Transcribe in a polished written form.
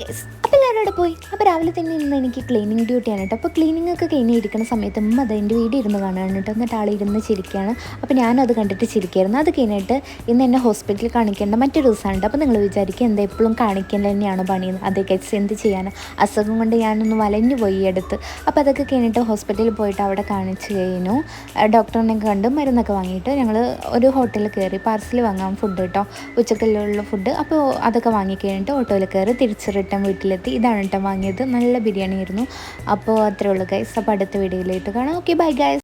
Guys അപ്പോൾ എല്ലാവരും അവിടെ പോയി. അപ്പോൾ രാവിലെ തന്നെ ഇന്ന് എനിക്ക് ക്ലീനിങ് ഡ്യൂട്ടിയാണ് കേട്ടോ. അപ്പോൾ ക്ലീനിങ് ഒക്കെ കഴിഞ്ഞിരിക്കുന്ന സമയത്ത് അത് എൻ്റെ വീഡിയോ ഇരുന്ന് കാണുകയാണ് കേട്ടോ. എന്നിട്ട് ആളിരുന്ന് ചിരിക്കുകയാണ്. അപ്പോൾ ഞാനും അത് കണ്ടിട്ട് ചിരിക്കുകയായിരുന്നു. അത് കഴിഞ്ഞിട്ട് ഇന്ന് എന്നെ ഹോസ്പിറ്റലിൽ കാണിക്കേണ്ട മറ്റൊരു ദിവസമാണ്. അപ്പോൾ നിങ്ങൾ വിചാരിക്കുക എന്താ എപ്പോഴും കാണിക്കേണ്ട തന്നെയാണ് പണിയെന്ന്. അതേ ഗൈസ് എന്ത് ചെയ്യാൻ, അസുഖം കൊണ്ട് ഞാനൊന്ന് വലഞ്ഞു പോയി അടുത്ത്. അപ്പോൾ അതൊക്കെ കഴിഞ്ഞിട്ട് ഹോസ്പിറ്റലിൽ പോയിട്ട് അവിടെ കാണിച്ച് കഴിഞ്ഞു. ഡോക്ടറിനെ കണ്ട് മരുന്നൊക്കെ വാങ്ങിയിട്ട് ഞങ്ങൾ ഒരു ഹോട്ടലിൽ കയറി പാർസൽ വാങ്ങാം ഫുഡ് കേട്ടോ, ഉച്ചക്കല്ലുള്ള ഫുഡ്. അപ്പോൾ അതൊക്കെ വാങ്ങിക്കഴിഞ്ഞിട്ട് ഓട്ടോയിൽ കയറി തിരിച്ച് റിട്ടേൺ വീട്ടിലെത്തി. ഇതാണ് കേട്ടോ വാങ്ങിയത്. നല്ല ബിരിയാണി ആയിരുന്നു. അപ്പോൾ അത്രേ ഉള്ളൂ ഗൈസ്. അപ്പോൾ അടുത്ത വീഡിയോയിലായിട്ട് കാണാം. Okay bye guys.